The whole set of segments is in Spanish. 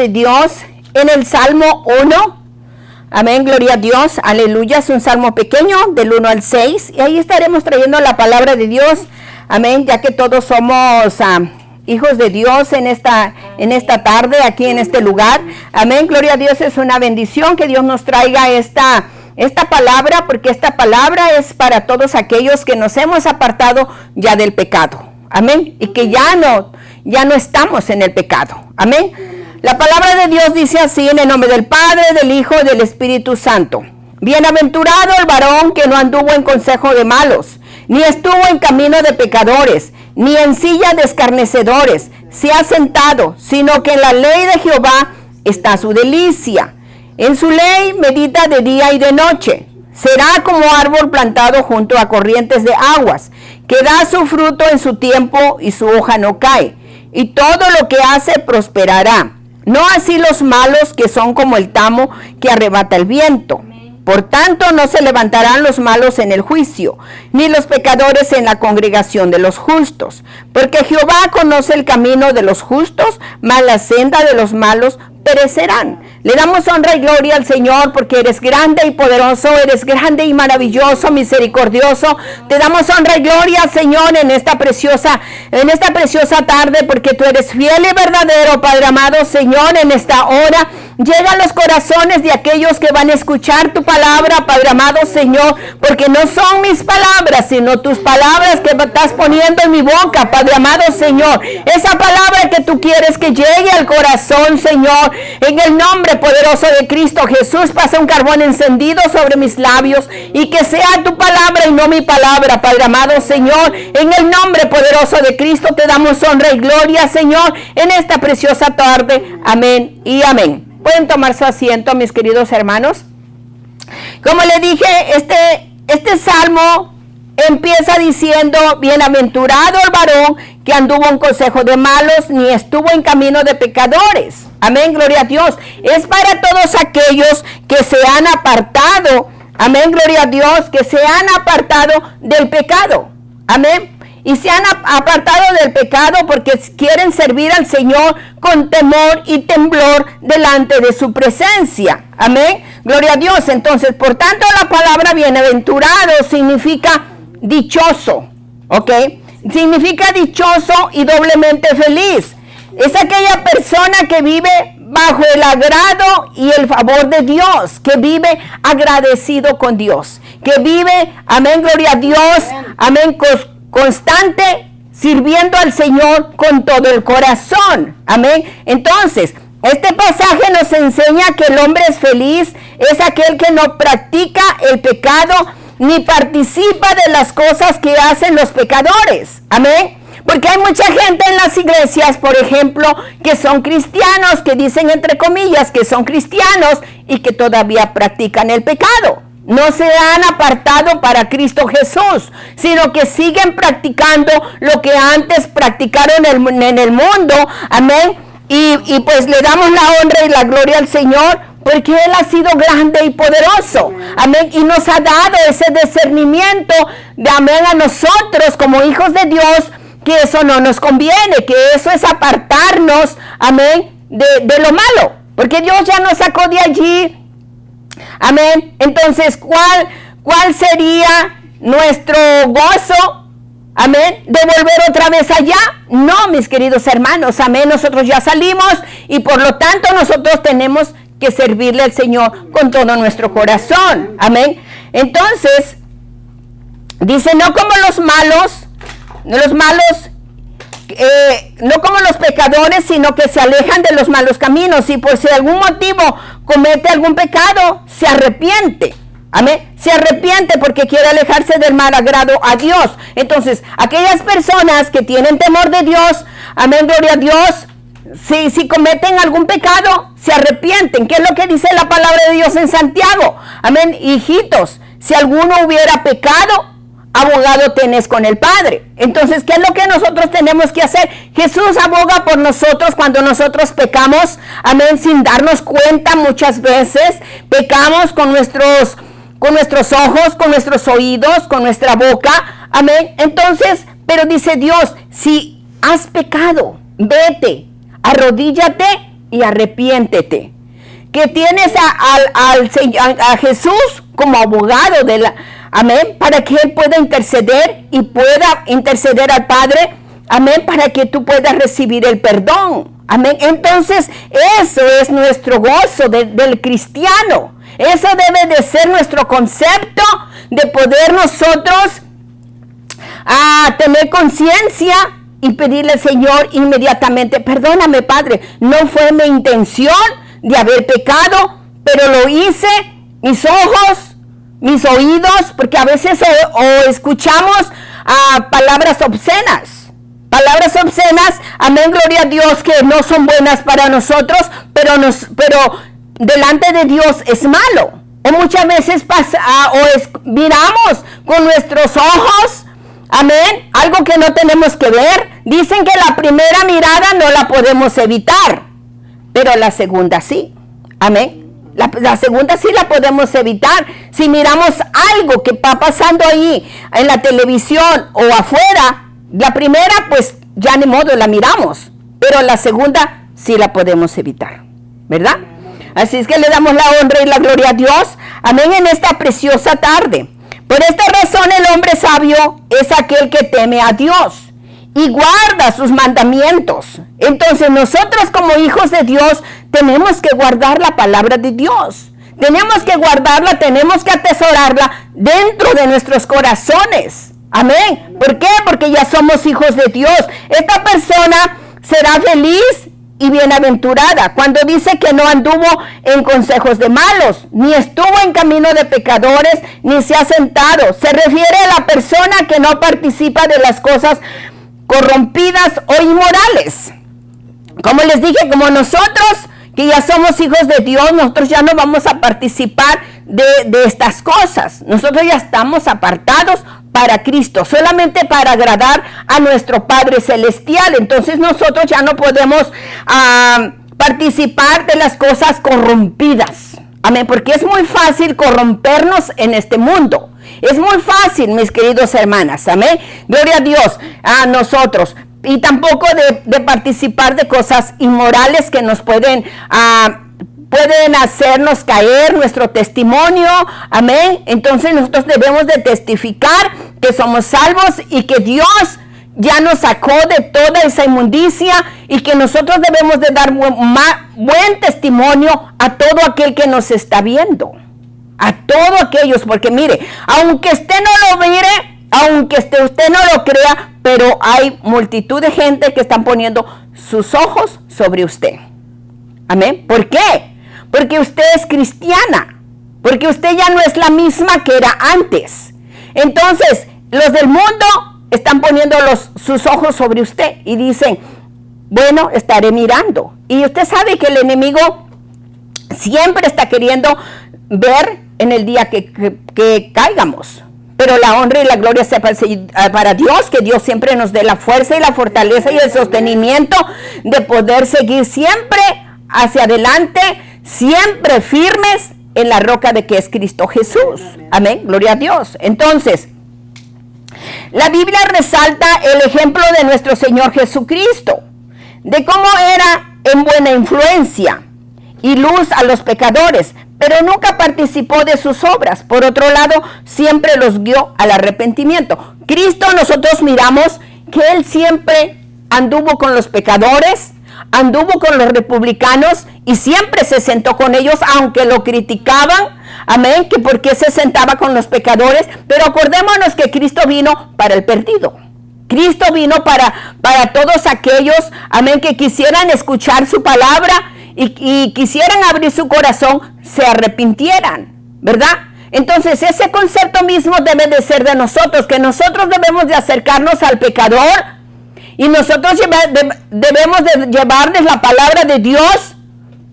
de Dios en el Salmo 1. Amén, gloria a Dios, aleluya. Es un salmo pequeño del 1 al 6 y ahí estaremos trayendo la palabra de Dios. Amén, ya que todos somos hijos de Dios en esta tarde, aquí en este lugar. Amén, gloria a Dios. Es una bendición que Dios nos traiga esta palabra, porque esta palabra es para todos aquellos que nos hemos apartado ya del pecado. Amén, y que ya no estamos en el pecado. Amén. La palabra de Dios dice así, en el nombre del Padre, del Hijo y del Espíritu Santo. Bienaventurado el varón que no anduvo en consejo de malos, ni estuvo en camino de pecadores, ni en silla de escarnecedores se ha sentado, sino que en la ley de Jehová está su delicia. En su ley medita de día y de noche. Será como árbol plantado junto a corrientes de aguas, que da su fruto en su tiempo y su hoja no cae, y todo lo que hace prosperará. No así los malos, que son como el tamo que arrebata el viento. Por tanto, no se levantarán los malos en el juicio, ni los pecadores en la congregación de los justos. Porque Jehová conoce el camino de los justos, mas la senda de los malos perecerán. Le damos honra y gloria al Señor, porque eres grande y poderoso, eres grande y maravilloso, misericordioso. Te damos honra y gloria, Señor, en esta preciosa tarde, porque tú eres fiel y verdadero, Padre amado. Señor, en esta hora llega a los corazones de aquellos que van a escuchar tu palabra, Padre amado, Señor, porque no son mis palabras, sino tus palabras que estás poniendo en mi boca, Padre amado, Señor. Esa palabra que tú quieres que llegue al corazón, Señor, en el nombre poderoso de Cristo Jesús. Pasa un carbón encendido sobre mis labios y que sea tu palabra y no mi palabra, Padre amado, Señor. En el nombre poderoso de Cristo te damos honra y gloria, Señor, en esta preciosa tarde. Amén y amén. Pueden tomar su asiento, mis queridos hermanos. Como le dije, este salmo empieza diciendo: bienaventurado el varón que anduvo en consejo de malos, ni estuvo en camino de pecadores. Amén, gloria a Dios. Es para todos aquellos que se han apartado. Amén, gloria a Dios, que se han apartado del pecado. Amén. Y se han apartado del pecado porque quieren servir al Señor con temor y temblor delante de su presencia. Amén. Gloria a Dios. Entonces, por tanto, la palabra bienaventurado significa dichoso. ¿Ok? Significa dichoso y doblemente feliz. Es aquella persona que vive bajo el agrado y el favor de Dios, que vive agradecido con Dios, que vive, amén, gloria a Dios, amén, constante, sirviendo al Señor con todo el corazón. Amén. Entonces, este pasaje nos enseña que el hombre es feliz, es aquel que no practica el pecado ni participa de las cosas que hacen los pecadores. Amén. Porque hay mucha gente en las iglesias, por ejemplo, que son cristianos, que dicen entre comillas que son cristianos y que todavía practican el pecado. No se han apartado para Cristo Jesús, sino que siguen practicando lo que antes practicaron en el mundo. Amén. Y pues le damos la honra y la gloria al Señor, porque Él ha sido grande y poderoso. Amén. Y nos ha dado ese discernimiento de, amén, a nosotros como hijos de Dios, que eso no nos conviene, que eso es apartarnos, amén, de lo malo. Porque Dios ya nos sacó de allí. Amén. Entonces, ¿cuál sería nuestro gozo? Amén. ¿De volver otra vez allá? No, mis queridos hermanos. Amén. Nosotros ya salimos y por lo tanto nosotros tenemos que servirle al Señor con todo nuestro corazón. Amén. Entonces, dice, no como no como los pecadores, sino que se alejan de los malos caminos, y por si algún motivo comete algún pecado, se arrepiente. Amén. Se arrepiente porque quiere alejarse del mal agrado a Dios. Entonces, aquellas personas que tienen temor de Dios, amén, gloria a Dios, si cometen algún pecado, se arrepienten. ¿Qué es lo que dice la palabra de Dios en Santiago? Amén. Hijitos, si alguno hubiera pecado, abogado tenés con el Padre. Entonces, ¿qué es lo que nosotros tenemos que hacer? Jesús aboga por nosotros cuando nosotros pecamos, amén, sin darnos cuenta. Muchas veces pecamos con nuestros ojos, con nuestros oídos, con nuestra boca, amén. Entonces, pero dice Dios, si has pecado, vete, arrodíllate y arrepiéntete. Que tienes a Jesús como abogado de la, amén, para que Él pueda interceder y pueda interceder al Padre, amén, para que tú puedas recibir el perdón, amén. Entonces, eso es nuestro gozo del cristiano. Eso debe de ser nuestro concepto de poder nosotros tener conciencia y pedirle al Señor inmediatamente, perdóname, Padre, no fue mi intención de haber pecado, pero lo hice, mis ojos, mis oídos, porque a veces escuchamos palabras obscenas, amén, gloria a Dios, que no son buenas para nosotros, pero delante de Dios es malo. O muchas veces miramos con nuestros ojos, amén, algo que no tenemos que ver. Dicen que la primera mirada no la podemos evitar, pero la segunda sí, amén. La segunda sí la podemos evitar. Si miramos algo que va pasando ahí en la televisión o afuera, la primera pues ya ni modo la miramos, pero la segunda sí la podemos evitar, ¿verdad? Así es que le damos la honra y la gloria a Dios, amén, en esta preciosa tarde. Por esta razón el hombre sabio es aquel que teme a Dios y guarda sus mandamientos. Entonces nosotros como hijos de Dios tenemos que guardar la palabra de Dios. Tenemos que guardarla, tenemos que atesorarla dentro de nuestros corazones. Amén. ¿Por qué? Porque ya somos hijos de Dios. Esta persona será feliz y bienaventurada cuando dice que no anduvo en consejos de malos, ni estuvo en camino de pecadores, ni se ha sentado. Se refiere a la persona que no participa de las cosas corrompidas o inmorales. Como les dije, como nosotros que ya somos hijos de Dios, nosotros ya no vamos a participar de estas cosas. Nosotros ya estamos apartados para Cristo, solamente para agradar a nuestro Padre Celestial. Entonces nosotros ya no podemos participar de las cosas corrompidas. Amén, porque es muy fácil corrompernos en este mundo. Es muy fácil, mis queridos hermanas, amén. Gloria a Dios, a nosotros. Y tampoco de participar de cosas inmorales que nos pueden hacernos caer nuestro testimonio, amén. Entonces nosotros debemos de testificar que somos salvos y que Dios ya nos sacó de toda esa inmundicia y que nosotros debemos de dar buen testimonio a todo aquel que nos está viendo. A todos aquellos, porque mire, aunque usted no lo mire, aunque usted no lo crea, pero hay multitud de gente que están poniendo sus ojos sobre usted. Amén. ¿Por qué? Porque usted es cristiana, porque usted ya no es la misma que era antes. Entonces, los del mundo están poniendo sus ojos sobre usted y dicen, bueno, estaré mirando. Y usted sabe que el enemigo siempre está queriendo ver en el día que caigamos. Pero la honra y la gloria sea para Dios, que Dios siempre nos dé la fuerza y la fortaleza y el sostenimiento de poder seguir siempre hacia adelante, siempre firmes en la roca de que es Cristo Jesús. Amén, gloria a Dios. Entonces, la Biblia resalta el ejemplo de nuestro Señor Jesucristo, de cómo era en buena influencia y luz a los pecadores, pero nunca participó de sus obras. Por otro lado, siempre los guió al arrepentimiento. Cristo, nosotros miramos que Él siempre anduvo con los pecadores, anduvo con los republicanos y siempre se sentó con ellos, aunque lo criticaban, amén, que por qué se sentaba con los pecadores. Pero acordémonos que Cristo vino para el perdido. Cristo vino para todos aquellos, amén, que quisieran escuchar su palabra y quisieran abrir su corazón, se arrepintieran, ¿verdad? Entonces ese concepto mismo debe de ser de nosotros, que nosotros debemos de acercarnos al pecador y nosotros debemos de llevarles la palabra de Dios,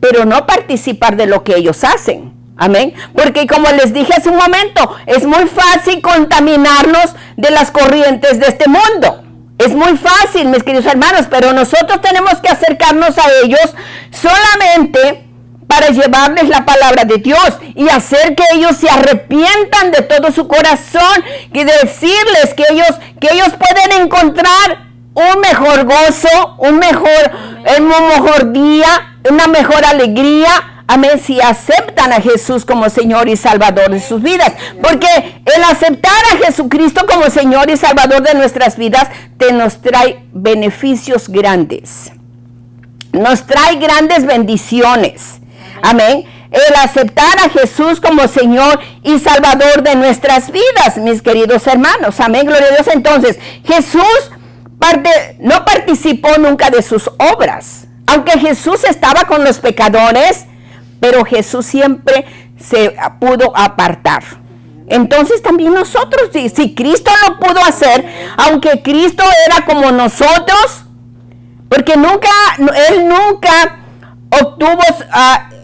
pero no participar de lo que ellos hacen, amén. Porque como les dije hace un momento, es muy fácil contaminarnos de las corrientes de este mundo. Es muy fácil, mis queridos hermanos, pero nosotros tenemos que acercarnos a ellos solamente para llevarles la palabra de Dios y hacer que ellos se arrepientan de todo su corazón y decirles que ellos pueden encontrar un mejor gozo, un mejor día, una mejor alegría. Amén, si aceptan a Jesús como Señor y Salvador de sus vidas. Porque el aceptar a Jesucristo como Señor y Salvador de nuestras vidas nos trae beneficios grandes. Nos trae grandes bendiciones. Amén. El aceptar a Jesús como Señor y Salvador de nuestras vidas, mis queridos hermanos. Amén, gloria a Dios. Entonces, Jesús no participó nunca de sus obras. Aunque Jesús estaba con los pecadores, pero Jesús siempre se pudo apartar. Entonces también nosotros, si Cristo lo pudo hacer, aunque Cristo era como nosotros, porque Él nunca obtuvo,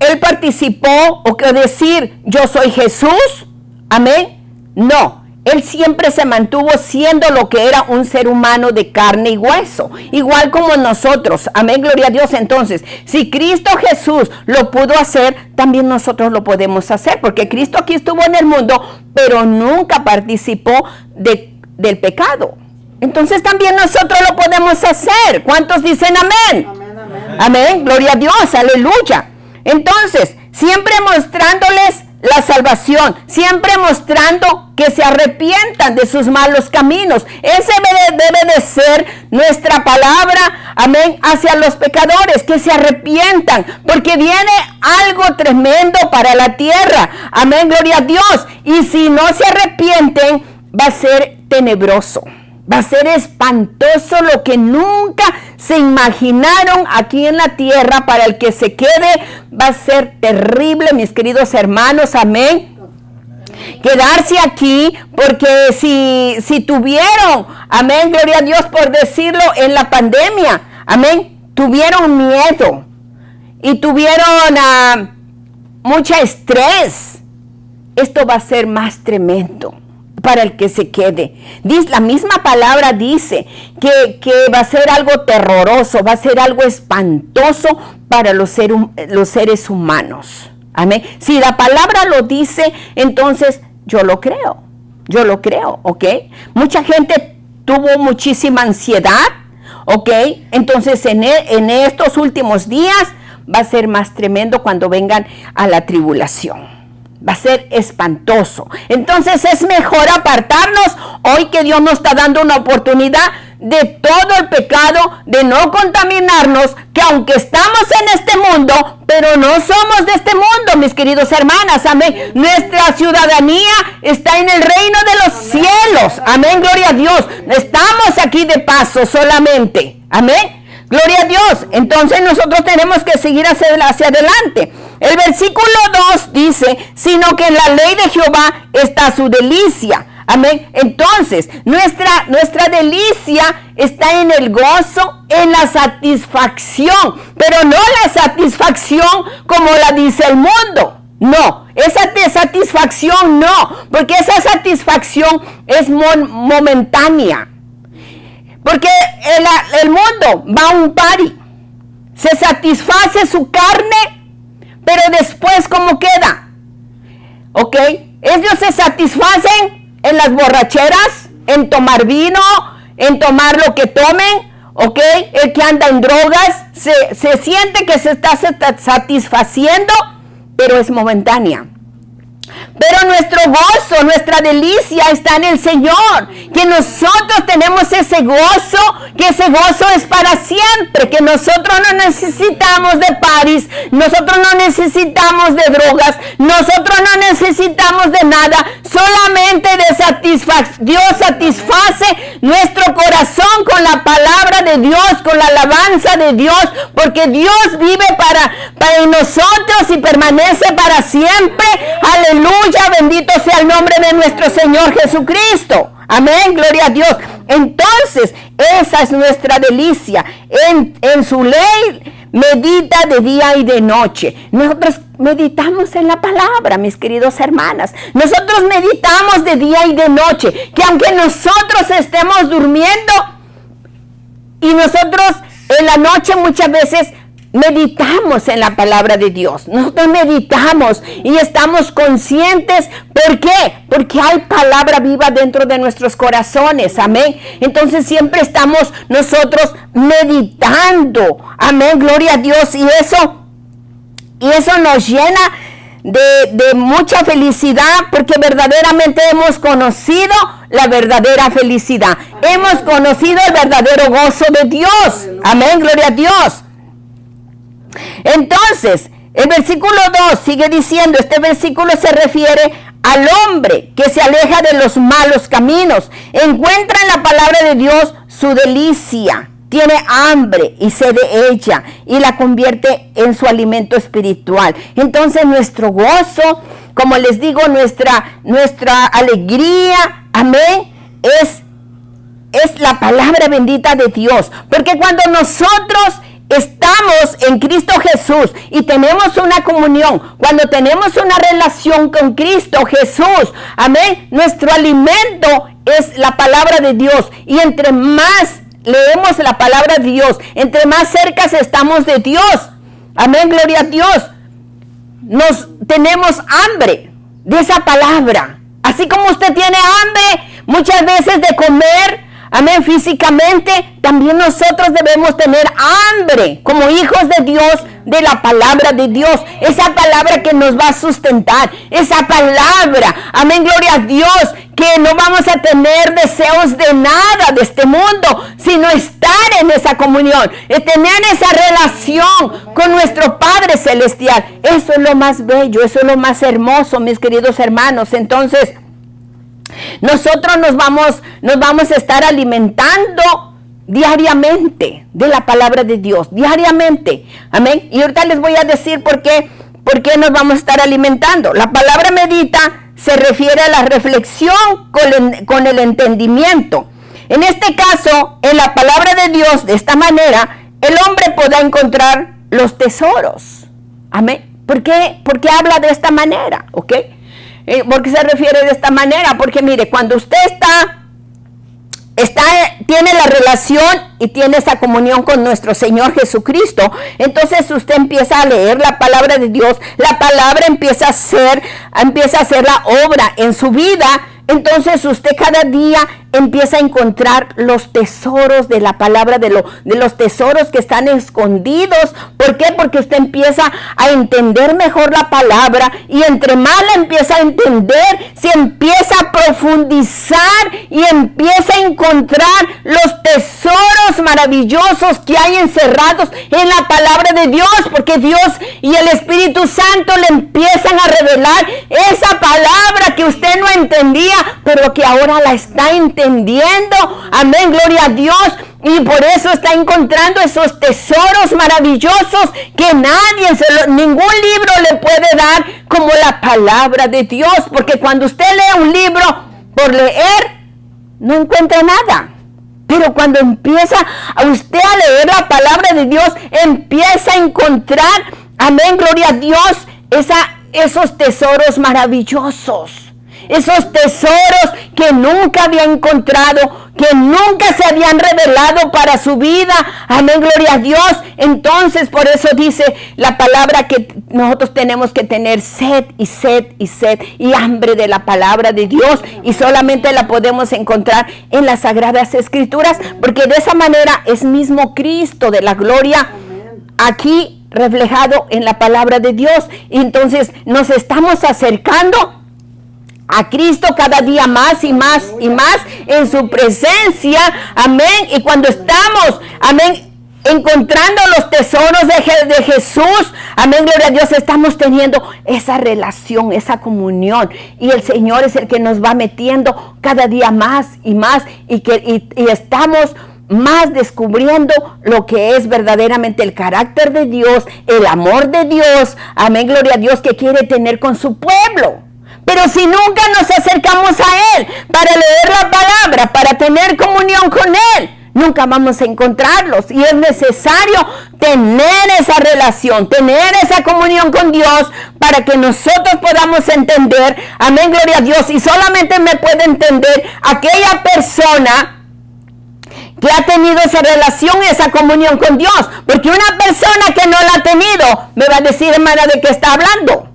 Él participó, o que decir, yo soy Jesús, amén, no. Él siempre se mantuvo siendo lo que era un ser humano de carne y hueso, igual como nosotros. Amén, gloria a Dios. Entonces, si Cristo Jesús lo pudo hacer, también nosotros lo podemos hacer, porque Cristo aquí estuvo en el mundo, pero nunca participó del pecado. Entonces también nosotros lo podemos hacer. ¿Cuántos dicen amén? Amén, amén. Amén, gloria a Dios, aleluya. Entonces, siempre mostrándoles la salvación, siempre mostrando que se arrepientan de sus malos caminos. Ese debe de ser nuestra palabra, amén, hacia los pecadores, que se arrepientan, porque viene algo tremendo para la tierra. Amén, gloria a Dios. Y si no se arrepienten, va a ser tenebroso. Va a ser espantoso, lo que nunca se imaginaron aquí en la tierra. Para el que se quede, va a ser terrible, mis queridos hermanos, amén. Quedarse aquí, porque si tuvieron, amén, gloria a Dios por decirlo, en la pandemia, amén, tuvieron miedo y tuvieron mucho estrés, esto va a ser más tremendo para el que se quede. La misma palabra dice que va a ser algo terroroso, va a ser algo espantoso para los seres humanos. Amén. Si la palabra lo dice, entonces yo lo creo, ¿ok? Mucha gente tuvo muchísima ansiedad, ¿ok? Entonces en estos últimos días va a ser más tremendo cuando vengan a la tribulación. Va a ser espantoso. Entonces es mejor apartarnos hoy, que Dios nos está dando una oportunidad de todo el pecado, de no contaminarnos, que aunque estamos en este mundo, pero no somos de este mundo, mis queridos hermanas, amén. Nuestra ciudadanía está en el reino de los cielos, amén, gloria a Dios. Estamos aquí de paso solamente, amén. Gloria a Dios. Entonces nosotros tenemos que seguir hacia adelante. El versículo 2 dice, sino que en la ley de Jehová está su delicia. Amén. Entonces, nuestra delicia está en el gozo, en la satisfacción, pero no la satisfacción como la dice el mundo. No, esa satisfacción no, porque esa satisfacción es momentánea. Porque el mundo va a un party, se satisface su carne, pero después ¿cómo queda? ¿Ok? Ellos se satisfacen en las borracheras, en tomar vino, en tomar lo que tomen, ¿ok? El que anda en drogas se siente que se está satisfaciendo, pero es momentánea. Pero nuestro gozo, nuestra delicia está en el Señor, que nosotros tenemos ese gozo, que ese gozo es para siempre, que nosotros no necesitamos de paris, nosotros no necesitamos de drogas, nosotros no necesitamos de nada, solamente Dios satisface nuestro corazón con la palabra de Dios, con la alabanza de Dios, porque Dios vive para nosotros y permanece para siempre. Aleluya, bendito sea el nombre de nuestro Señor Jesucristo. Amén, gloria a Dios. Entonces, esa es nuestra delicia. En su ley medita de día y de noche. Nosotros meditamos en la palabra, mis queridos hermanas. Nosotros meditamos de día y de noche. Que aunque nosotros estemos durmiendo y nosotros en la noche muchas veces meditamos en la palabra de Dios. Nosotros meditamos y estamos conscientes. ¿Por qué? Porque hay palabra viva dentro de nuestros corazones. Amén. Entonces siempre estamos nosotros meditando. Amén. Gloria a Dios. Y eso nos llena de mucha felicidad, porque verdaderamente hemos conocido la verdadera felicidad. Hemos conocido el verdadero gozo de Dios. Amén. Gloria a Dios. Entonces, el versículo 2 sigue diciendo, este versículo se refiere al hombre que se aleja de los malos caminos, encuentra en la palabra de Dios su delicia, tiene hambre y sed de ella y la convierte en su alimento espiritual. Entonces nuestro gozo, como les digo, nuestra alegría, amén, es la palabra bendita de Dios. Porque cuando nosotros estamos en Cristo Jesús y tenemos una comunión, cuando tenemos una relación con Cristo Jesús, amén, nuestro alimento es la palabra de Dios. Y entre más leemos la palabra de Dios, entre más cerca estamos de Dios, amén, gloria a Dios, tenemos hambre de esa palabra. Así como usted tiene hambre muchas veces de comer, amén, físicamente, también nosotros debemos tener hambre como hijos de Dios de la palabra de Dios. Esa palabra que nos va a sustentar, esa palabra, amén, gloria a Dios, que no vamos a tener deseos de nada de este mundo, sino estar en esa comunión, tener esa relación con nuestro Padre Celestial. Eso es lo más bello, eso es lo más hermoso, mis queridos hermanos. Entonces, nosotros nos vamos a estar alimentando diariamente de la palabra de Dios, diariamente, amén. Y ahorita les voy a decir por qué nos vamos a estar alimentando. La palabra medita se refiere a la reflexión con el entendimiento. En este caso, en la palabra de Dios, de esta manera, el hombre podrá encontrar los tesoros, amén. ¿Por qué habla de esta manera? ¿Ok? ¿Por qué se refiere de esta manera? Porque mire, cuando usted tiene la relación y tiene esa comunión con nuestro Señor Jesucristo, entonces usted empieza a leer la palabra de Dios, la palabra empieza a hacer la obra en su vida. Entonces usted cada día empieza a encontrar los tesoros de la palabra, de los tesoros que están escondidos. ¿Por qué? Porque usted empieza a entender mejor la palabra, y entre más la empieza a entender, se empieza a profundizar y empieza a encontrar los tesoros maravillosos que hay encerrados en la palabra de Dios, porque Dios y el Espíritu Santo le empiezan a revelar esa palabra que usted no entendía, pero que ahora la está entendiendo. Amén, gloria a Dios. Y por eso está encontrando esos tesoros maravillosos que ningún libro le puede dar como la palabra de Dios. Porque cuando usted lee un libro por leer, no encuentra nada. Pero cuando empieza a usted a leer la palabra de Dios, empieza a encontrar, amén, gloria a Dios, esos tesoros maravillosos. Esos tesoros que nunca había encontrado, que nunca se habían revelado para su vida. Amén, gloria a Dios. Entonces, por eso dice la palabra que nosotros tenemos que tener sed y sed y sed y hambre de la palabra de Dios. Y solamente la podemos encontrar en las Sagradas Escrituras, porque de esa manera es mismo Cristo de la gloria aquí reflejado en la palabra de Dios. Y entonces nos estamos acercando a Cristo cada día más y más y más en su presencia, amén. Y cuando estamos, amén, encontrando los tesoros de Jesús, amén, gloria a Dios, estamos teniendo esa relación, esa comunión, y el Señor es el que nos va metiendo cada día más y más, y estamos más descubriendo lo que es verdaderamente el carácter de Dios, el amor de Dios, amén, gloria a Dios, que quiere tener con su pueblo. Pero si nunca nos acercamos a Él para leer la palabra, para tener comunión con Él, nunca vamos a encontrarlos. Y es necesario tener esa relación, tener esa comunión con Dios, para que nosotros podamos entender, amén, gloria a Dios. Y solamente me puede entender aquella persona que ha tenido esa relación, esa comunión con Dios. Porque una persona que no la ha tenido me va a decir, hermana, ¿de qué está hablando?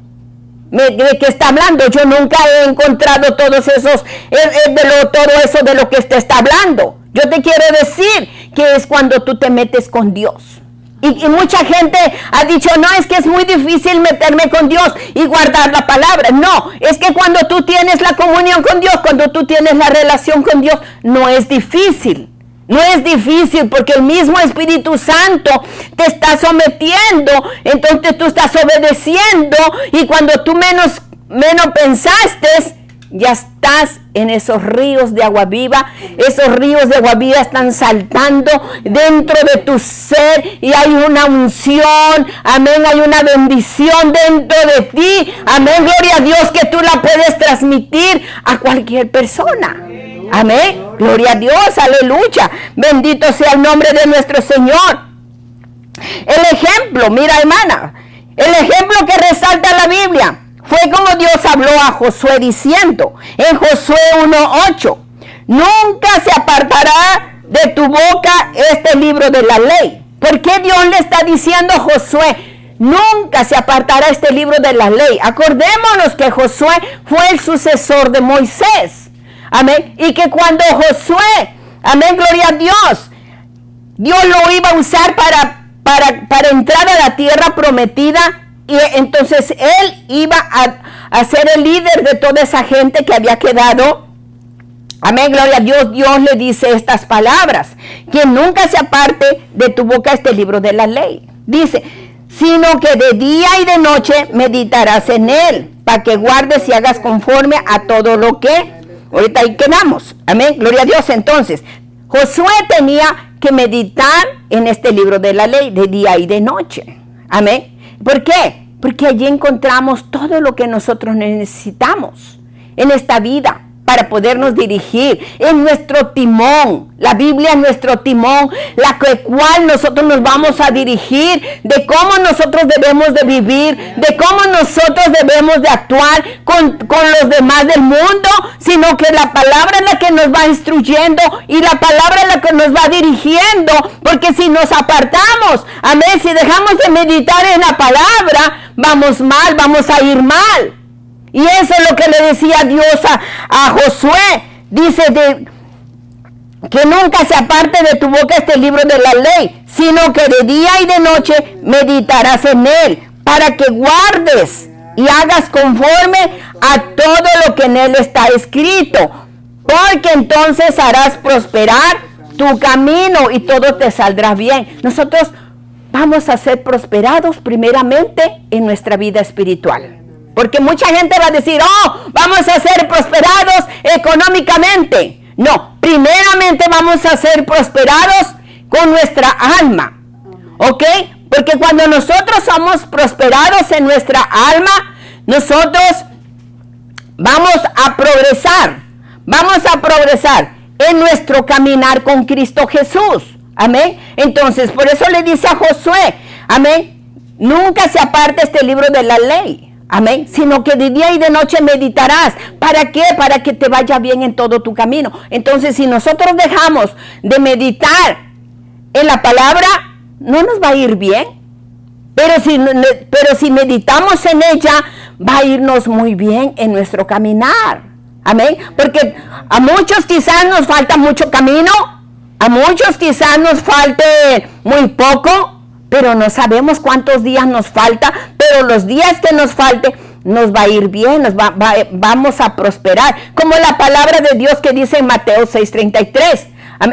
¿De qué está hablando? Yo nunca he encontrado todos esos, todo eso de lo que usted está hablando. Yo te quiero decir que es cuando tú te metes con Dios. Y mucha gente ha dicho, no, es que es muy difícil meterme con Dios y guardar la palabra. No, es que cuando tú tienes la comunión con Dios, cuando tú tienes la relación con Dios, no es difícil. No es difícil porque el mismo Espíritu Santo te está sometiendo, entonces tú estás obedeciendo y cuando tú menos pensaste, ya estás en esos ríos de agua viva. Esos ríos de agua viva están saltando dentro de tu ser y hay una unción, amén, hay una bendición dentro de ti, amén, gloria a Dios, que tú la puedes transmitir a cualquier persona. Amén, gloria a Dios, aleluya, bendito sea el nombre de nuestro Señor. El ejemplo, mira hermana, el ejemplo que resalta la Biblia fue como Dios habló a Josué diciendo en Josué 1:8, nunca se apartará de tu boca este libro de la ley. ¿Por qué Dios le está diciendo a Josué, nunca se apartará este libro de la ley? Acordémonos que Josué fue el sucesor de Moisés. Amén. Y que cuando Josué, amén, gloria a Dios, Dios lo iba a usar para entrar a la tierra prometida. Y entonces él iba a ser el líder de toda esa gente que había quedado. Amén, gloria a Dios. Dios le dice estas palabras, que nunca se aparte de tu boca este libro de la ley. Dice, sino que de día y de noche meditarás en él, para que guardes y hagas conforme a todo lo que... Ahorita ahí quedamos. Amén, gloria a Dios. Entonces, Josué tenía que meditar en este libro de la ley de día y de noche. Amén. ¿Por qué? Porque allí encontramos todo lo que nosotros necesitamos en esta vida para podernos dirigir. En nuestro timón, la Biblia es nuestro timón, la cual nosotros nos vamos a dirigir, de cómo nosotros debemos de vivir, de cómo nosotros debemos de actuar con los demás del mundo, sino que la palabra es la que nos va instruyendo y la palabra es la que nos va dirigiendo, porque si nos apartamos, amén, si dejamos de meditar en la palabra, vamos mal, vamos a ir mal. Y eso es lo que le decía Dios a Josué. Dice que nunca se aparte de tu boca este libro de la ley, sino que de día y de noche meditarás en él, para que guardes y hagas conforme a todo lo que en él está escrito, porque entonces harás prosperar tu camino y todo te saldrá bien. Nosotros vamos a ser prosperados primeramente en nuestra vida espiritual. Porque mucha gente va a decir, vamos a ser prosperados económicamente. No, primeramente vamos a ser prosperados con nuestra alma. ¿Ok? Porque cuando nosotros somos prosperados en nuestra alma, nosotros vamos a progresar. Vamos a progresar en nuestro caminar con Cristo Jesús. Amén. Entonces, por eso le dice a Josué, amén, nunca se aparte este libro de la ley. Amén, sino que de día y de noche meditarás. ¿Para qué? Para que te vaya bien en todo tu camino. Entonces, si nosotros dejamos de meditar en la palabra, no nos va a ir bien. Pero si meditamos en ella, va a irnos muy bien en nuestro caminar. Amén, porque a muchos quizás nos falta mucho camino, a muchos quizás nos falte muy poco, pero no sabemos cuántos días nos falta, pero los días que nos falte nos va a ir bien, vamos a prosperar, como la palabra de Dios que dice en Mateo 6:33,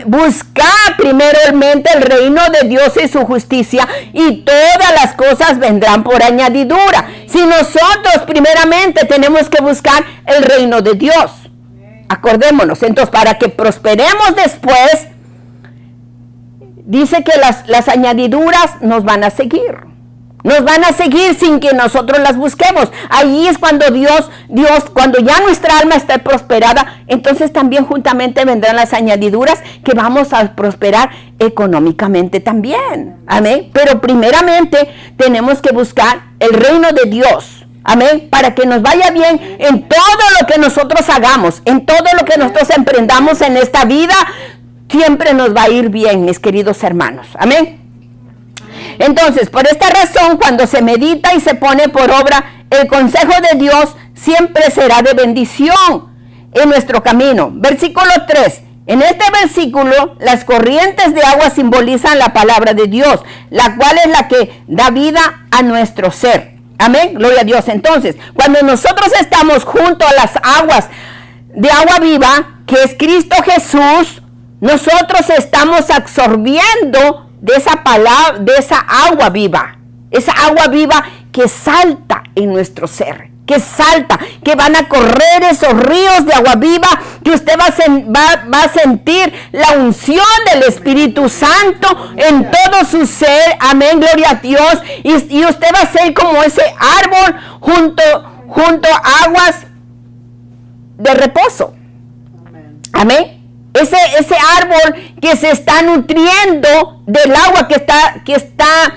buscad primeramente el reino de Dios y su justicia, y todas las cosas vendrán por añadidura. Si nosotros primeramente tenemos que buscar el reino de Dios, acordémonos, entonces para que prosperemos después, dice que las añadiduras nos van a seguir. Nos van a seguir sin que nosotros las busquemos. Ahí es cuando Dios, cuando ya nuestra alma está prosperada, entonces también juntamente vendrán las añadiduras que vamos a prosperar económicamente también. Amén. Pero primeramente tenemos que buscar el reino de Dios. Amén. Para que nos vaya bien en todo lo que nosotros hagamos, en todo lo que nosotros emprendamos en esta vida. siempre nos va a ir bien, mis queridos hermanos. Amén. Entonces, por esta razón, cuando se medita y se pone por obra el consejo de Dios, siempre será de bendición en nuestro camino. Versículo 3. En este versículo, las corrientes de agua simbolizan la palabra de Dios, la cual es la que da vida a nuestro ser. Amén, gloria a Dios. Entonces, cuando nosotros estamos junto a las aguas de agua viva, que es Cristo Jesús, nosotros estamos absorbiendo de esa palabra, de esa agua viva que salta en nuestro ser, que salta, que van a correr esos ríos de agua viva, que usted va a sentir la unción del Espíritu Santo en todo su ser. Amén, gloria a Dios. Y usted va a ser como ese árbol junto a aguas de reposo. Amén. Ese árbol que se está nutriendo del agua que está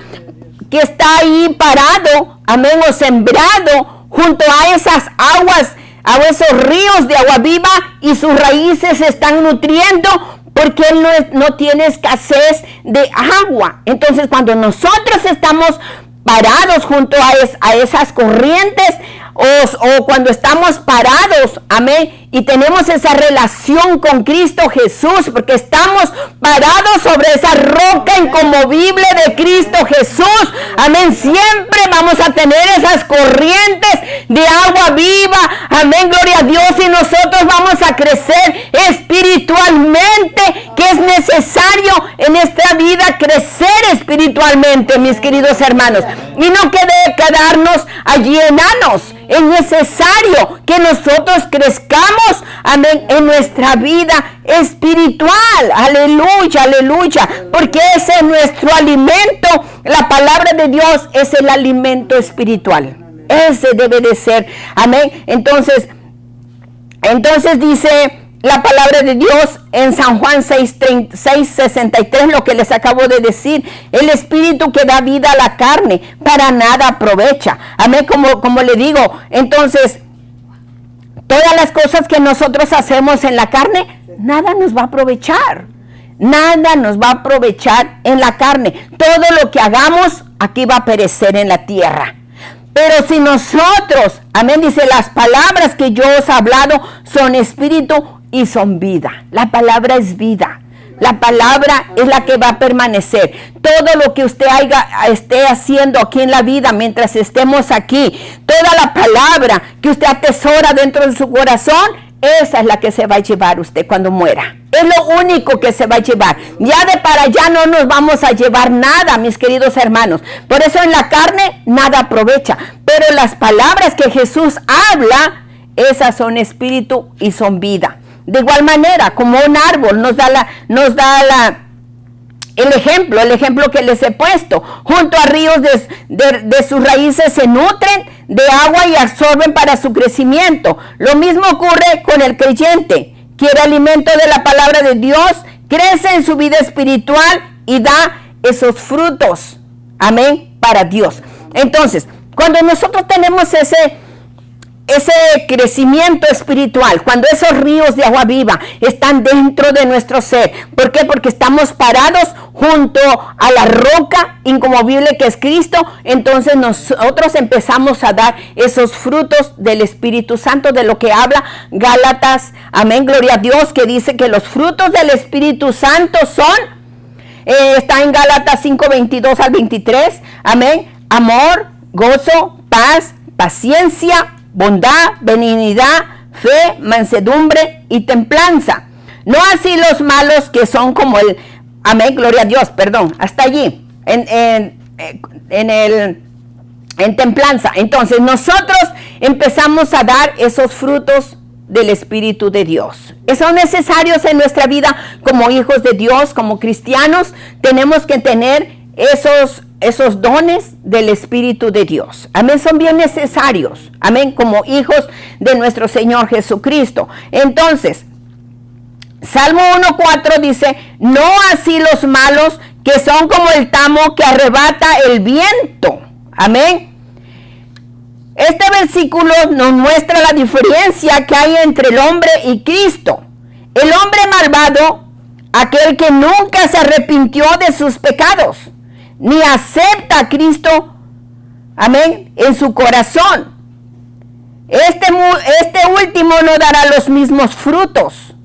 ahí parado, amén, o sembrado junto a esas aguas, a esos ríos de agua viva, y sus raíces se están nutriendo porque él no tiene escasez de agua. Entonces, cuando nosotros estamos parados junto a esas corrientes, o cuando estamos parados, amén, y tenemos esa relación con Cristo Jesús, porque estamos parados sobre esa roca inconmovible de Cristo Jesús, amén, siempre vamos a tener esas corrientes de agua viva, amén, gloria a Dios, y nosotros vamos a crecer espiritualmente, que es necesario en esta vida crecer espiritualmente, mis queridos hermanos, y no quedarnos allí enanos. Es necesario que nosotros crezcamos, amén, en nuestra vida espiritual. Aleluya, aleluya. Porque ese es nuestro alimento. La palabra de Dios es el alimento espiritual. Ese debe de ser. Amén. Entonces dice la palabra de Dios en San Juan 6:63, lo que les acabo de decir: el espíritu que da vida a la carne para nada aprovecha. Amén, como le digo. Entonces, todas las cosas que nosotros hacemos en la carne, nada nos va a aprovechar. Nada nos va a aprovechar en la carne. Todo lo que hagamos aquí va a perecer en la tierra. Pero si nosotros, amén, dice, las palabras que yo os he hablado son espíritu y son vida. La palabra es vida. La palabra es la que va a permanecer. Todo lo que usted esté haciendo aquí en la vida mientras estemos aquí, toda la palabra que usted atesora dentro de su corazón, esa es la que se va a llevar usted cuando muera. Es lo único que se va a llevar. Ya de para allá no nos vamos a llevar nada, mis queridos hermanos. Por eso en la carne nada aprovecha. Pero las palabras que Jesús habla, esas son espíritu y son vida. De igual manera, como un árbol nos da el ejemplo que les he puesto. Junto a ríos de sus raíces se nutren de agua y absorben para su crecimiento. Lo mismo ocurre con el creyente. Quiere alimento de la palabra de Dios, crece en su vida espiritual y da esos frutos. Amén, para Dios. Entonces, cuando nosotros tenemos ese crecimiento espiritual, cuando esos ríos de agua viva están dentro de nuestro ser. ¿Por qué? Porque estamos parados junto a la roca inconmovible que es Cristo. Entonces nosotros empezamos a dar esos frutos del Espíritu Santo, de lo que habla Gálatas, amén, gloria a Dios, que dice que los frutos del Espíritu Santo son, está en Gálatas 5:22 al 23, amén, amor, gozo, paz, paciencia, bondad, benignidad, fe, mansedumbre y templanza. No así los malos, que son como el, amén, gloria a Dios, perdón, hasta allí, en templanza. Entonces nosotros empezamos a dar esos frutos del Espíritu de Dios. Son necesarios en nuestra vida como hijos de Dios, como cristianos. Tenemos que tener esos dones del Espíritu de Dios. Amén, son bien necesarios. Amén, como hijos de nuestro Señor Jesucristo. Entonces, Salmo 1:4 dice: no así los malos, que son como el tamo que arrebata el viento. Amén. Este versículo nos muestra la diferencia que hay entre el hombre y Cristo. El hombre malvado aquel que nunca se arrepintió de sus pecados, ni acepta a Cristo, amén, en su corazón. Este último no dará los mismos frutos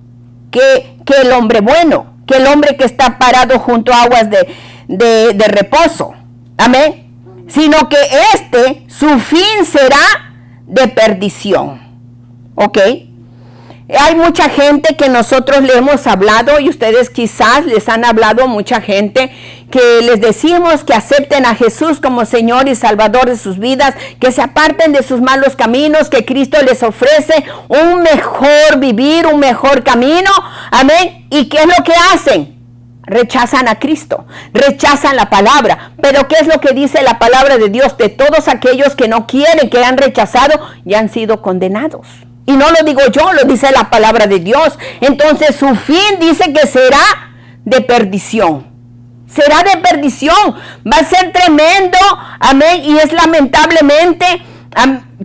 que el hombre bueno, que el hombre que está parado junto a aguas de reposo. Amén. Sino que su fin será de perdición. ¿Ok? Hay mucha gente que nosotros le hemos hablado, y ustedes quizás les han hablado a mucha gente, que les decimos que acepten a Jesús como Señor y Salvador de sus vidas, que se aparten de sus malos caminos, que Cristo les ofrece un mejor vivir, un mejor camino. Amén. ¿Y qué es lo que hacen? Rechazan a Cristo, rechazan la palabra. Pero ¿qué es lo que dice la palabra de Dios? De todos aquellos que no quieren, que han rechazado, ya han sido condenados. Y no lo digo yo, lo dice la palabra de Dios. Entonces su fin dice que será de perdición. Será de perdición. Va a ser tremendo. Amén. Y es lamentablemente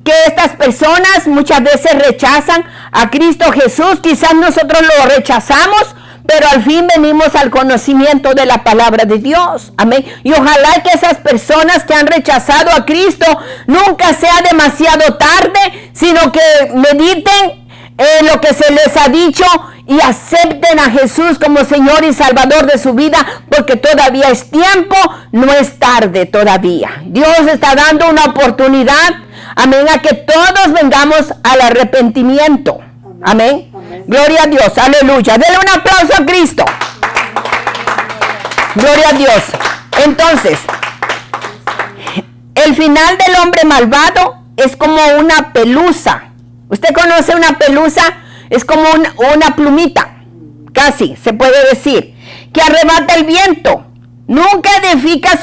que estas personas muchas veces rechazan a Cristo Jesús. Quizás nosotros lo rechazamos, pero al fin venimos al conocimiento de la palabra de Dios. Amén. Y ojalá que esas personas que han rechazado a Cristo nunca sea demasiado tarde, sino que mediten en lo que se les ha dicho y acepten a Jesús como Señor y Salvador de su vida, porque todavía es tiempo, no es tarde todavía. Dios está dando una oportunidad, amén, a que todos vengamos al arrepentimiento. Amén. Amén. Gloria a Dios, aleluya. Denle un aplauso a Cristo. Gloria a Dios. Entonces, el final del hombre malvado es como una pelusa. ¿Usted conoce una pelusa? Es como una plumita, casi se puede decir, que arrebata el viento. Nunca edifica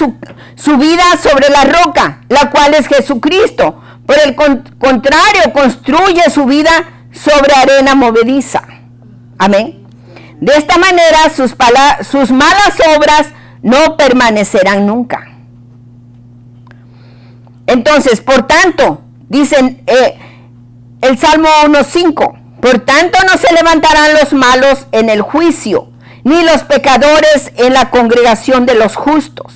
su vida sobre la roca, la cual es Jesucristo. Por el contrario, construye su vida sobre arena movediza. Amén. De esta manera sus malas obras no permanecerán nunca. Entonces, por tanto, dicen el Salmo 1:5, por tanto no se levantarán los malos en el juicio, ni los pecadores en la congregación de los justos.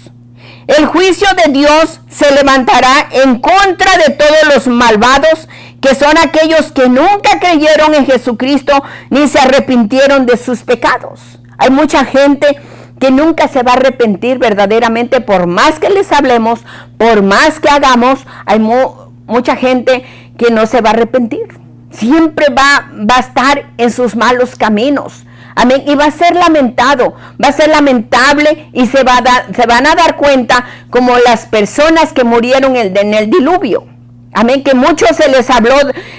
El juicio de Dios se levantará en contra de todos los malvados, que son aquellos que nunca creyeron en Jesucristo ni se arrepintieron de sus pecados. Hay mucha gente que nunca se va a arrepentir verdaderamente, por más que les hablemos, por más que hagamos. Hay mucha gente que no se va a arrepentir. Siempre va a estar en sus malos caminos. Amén. Y va a ser lamentado, va a ser lamentable, y se van a dar cuenta como las personas que murieron en el diluvio. Amén, que mucho se les habló,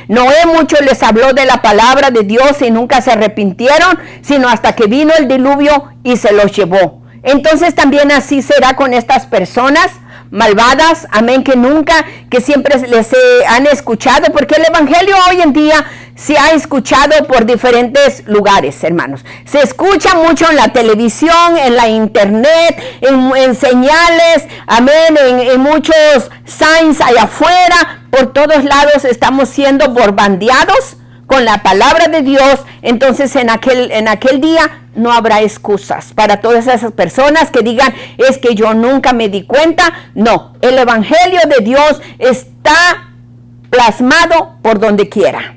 Noé mucho les habló de la palabra de Dios y nunca se arrepintieron, sino hasta que vino el diluvio y se los llevó. Entonces también así será con estas personas malvadas, amén, que siempre les han escuchado, porque el evangelio hoy en día se ha escuchado por diferentes lugares, hermanos. Se escucha mucho en la televisión, en la internet, en señales, amén, en muchos signs allá afuera. Por todos lados estamos siendo bombardeados con la palabra de Dios. Entonces en aquel día no habrá excusas para todas esas personas que digan, es que yo nunca me di cuenta. No, el evangelio de Dios está plasmado por donde quiera.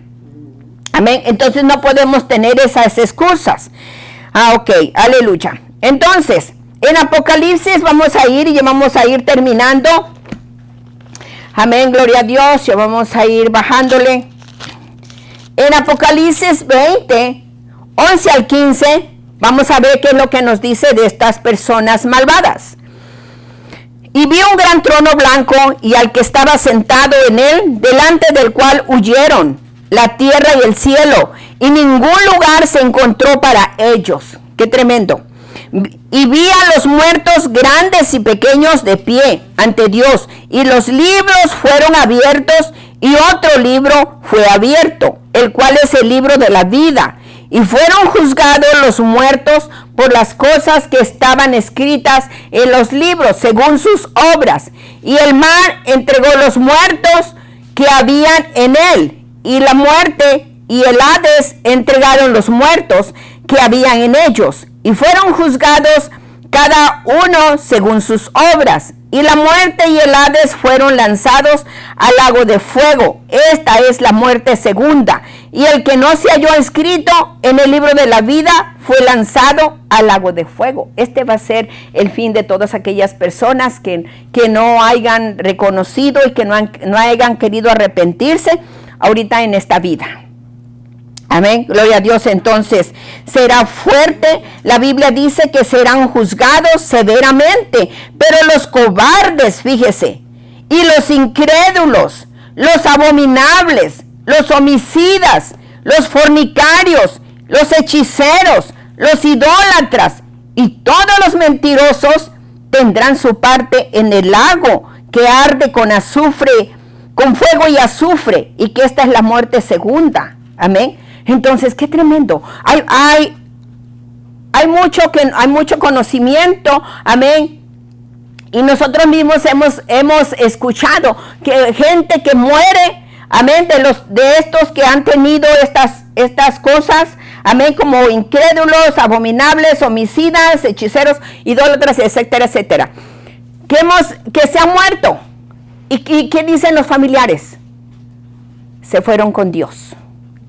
Amén. Entonces no podemos tener esas excusas. Ok, aleluya. Entonces, en Apocalipsis vamos a ir terminando. Amén, gloria a Dios. Ya vamos a ir bajándole. En Apocalipsis 20, 11 al 15, vamos a ver qué es lo que nos dice de estas personas malvadas. Y vi un gran trono blanco y al que estaba sentado en él, delante del cual huyeron la tierra y el cielo, y ningún lugar se encontró para ellos. ¡Qué tremendo! Y vi a los muertos grandes y pequeños de pie ante Dios, y los libros fueron abiertos, y otro libro fue abierto, el cual es el libro de la vida. Y fueron juzgados los muertos por las cosas que estaban escritas en los libros, según sus obras. Y el mar entregó los muertos que habían en él. Y la muerte y el Hades entregaron los muertos que habían en ellos. y fueron juzgados cada uno según sus obras. Y la muerte y el Hades fueron lanzados al lago de fuego. Esta es la muerte segunda. Y el que no se halló escrito en el libro de la vida fue lanzado al lago de fuego. Este va a ser el fin de todas aquellas personas que no hayan reconocido y que no hayan querido arrepentirse ahorita en esta vida. Amén, gloria a Dios. Entonces será fuerte. La Biblia dice que serán juzgados severamente, pero los cobardes, fíjese, y los incrédulos, los abominables, los homicidas, los fornicarios, los hechiceros, los idólatras y todos los mentirosos tendrán su parte en el lago que arde con azufre, con fuego y azufre, y que esta es la muerte segunda. Amén. Entonces, qué tremendo. Hay mucho conocimiento, amén. Y nosotros mismos hemos escuchado que gente que muere, amén, de estos que han tenido estas cosas, amén, como incrédulos, abominables, homicidas, hechiceros, idólatras, etcétera, etcétera. Que se han muerto. ¿Y qué dicen los familiares? Se fueron con Dios.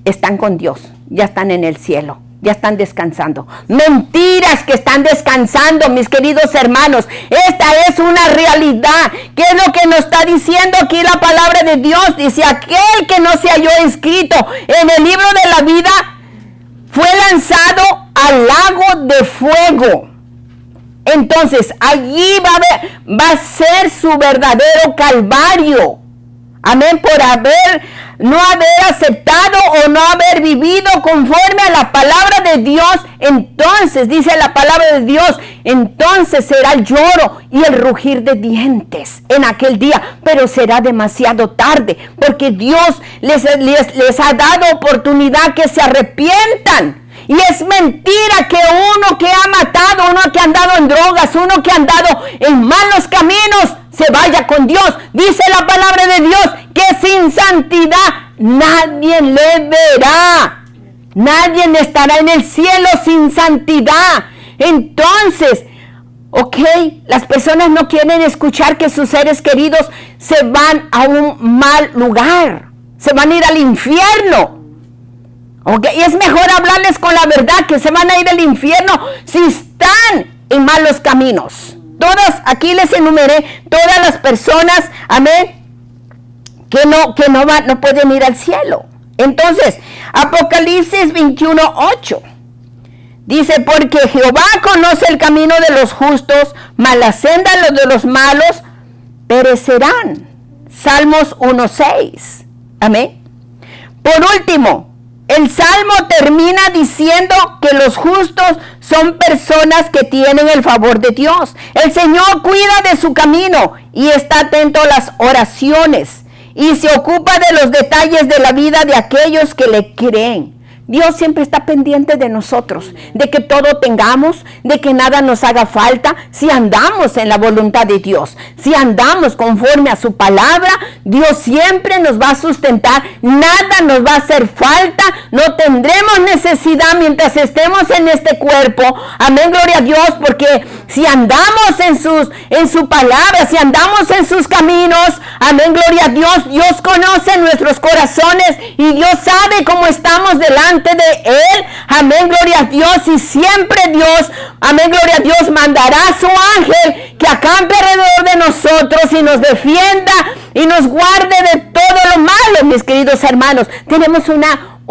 Están con Dios, ya están en el cielo, ya están descansando. Mentiras que están descansando, mis queridos hermanos. Esta es una realidad. ¿Qué es lo que nos está diciendo aquí la palabra de Dios? Dice, aquel que no se halló inscrito en el libro de la vida fue lanzado al lago de fuego. Entonces, allí va a ser su verdadero calvario. Amén, por no haber aceptado o no haber vivido conforme a la palabra de Dios. Entonces, dice la palabra de Dios, entonces será el lloro y el rugir de dientes en aquel día. Pero será demasiado tarde, porque Dios les ha dado oportunidad que se arrepientan. Y es mentira que uno que ha matado, uno que ha andado en drogas, uno que ha andado en malos caminos, se vaya con Dios. Dice la palabra de Dios que sin santidad nadie le verá. Nadie estará en el cielo sin santidad. Entonces, las personas no quieren escuchar que sus seres queridos se van a un mal lugar. Se van a ir al infierno. Y es mejor hablarles con la verdad, que se van a ir al infierno si están en malos caminos. Aquí les enumeré todas las personas, amén, que no pueden ir al cielo. Entonces, Apocalipsis 21:8 dice, porque Jehová conoce el camino de los justos, mas la senda de los malos perecerán. Salmos 1:6. Amén. Por último, el Salmo termina diciendo que los justos son personas que tienen el favor de Dios. El Señor cuida de su camino y está atento a las oraciones y se ocupa de los detalles de la vida de aquellos que le creen. Dios siempre está pendiente de nosotros, de que todo tengamos, de que nada nos haga falta, si andamos en la voluntad de Dios, si andamos conforme a su palabra. Dios siempre nos va a sustentar, nada nos va a hacer falta, no tendremos necesidad mientras estemos en este cuerpo. Amén, gloria a Dios, porque si andamos en su palabra, si andamos en sus caminos, amén, gloria a Dios, Dios conoce nuestros corazones y Dios sabe cómo estamos delante de Él. Amén, gloria a Dios. Y siempre Dios, amén, gloria a Dios, mandará a su ángel que acampe alrededor de nosotros y nos defienda y nos guarde de todo lo malo, mis queridos hermanos. Tenemos una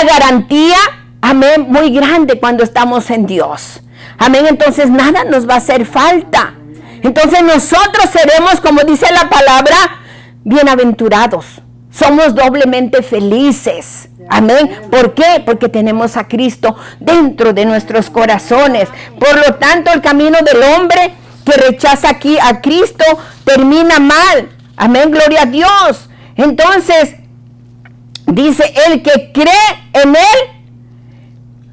garantía, amén, muy grande cuando estamos en Dios. Amén, entonces nada nos va a hacer falta. Entonces nosotros seremos, como dice la palabra, bienaventurados. Somos doblemente felices. Amén. ¿Por qué? Porque tenemos a Cristo dentro de nuestros corazones. Por lo tanto, el camino del hombre que rechaza aquí a Cristo termina mal. Amén. Gloria a Dios. Entonces, dice, el que cree en Él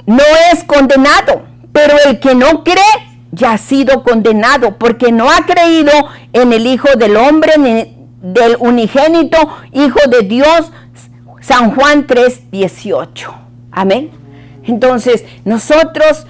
no es condenado, pero el que no cree ya ha sido condenado, porque no ha creído en el Hijo del Hombre, ni del unigénito Hijo de Dios. San Juan 3:18. Amén. Entonces, nosotros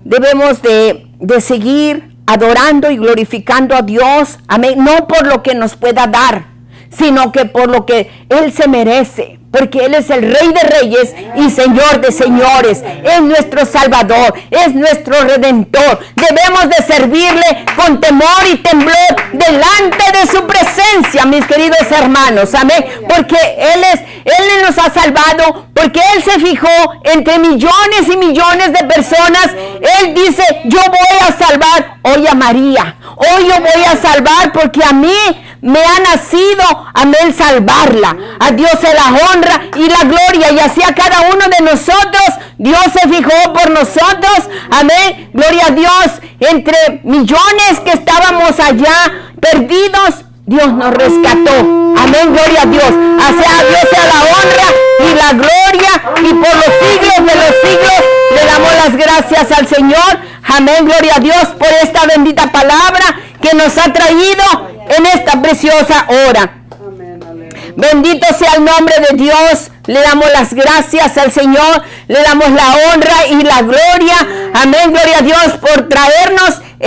debemos de seguir adorando y glorificando a Dios, amén, no por lo que nos pueda dar, sino que por lo que Él se merece, porque Él es el Rey de Reyes y Señor de Señores, es nuestro Salvador, es nuestro Redentor. Debemos de servirle con temor y temblor delante de su presencia, mis queridos hermanos, amén, porque Él nos ha salvado, porque Él se fijó entre millones y millones de personas. Él dice, yo voy a salvar hoy a María, hoy yo voy a salvar porque a mí me ha nacido, amén, salvarla. A Dios se la honra y la gloria, y así a cada uno de nosotros, Dios se fijó por nosotros, amén, gloria a Dios, entre millones que estábamos allá perdidos, Dios nos rescató, amén, gloria a Dios. A Dios sea la honra y la gloria, y por los siglos de los siglos le damos las gracias al Señor, amén, gloria a Dios, por esta bendita palabra que nos ha traído en esta preciosa hora. Bendito sea el nombre de Dios. Le damos las gracias al Señor, le damos la honra y la gloria, amén, gloria a Dios, por traernos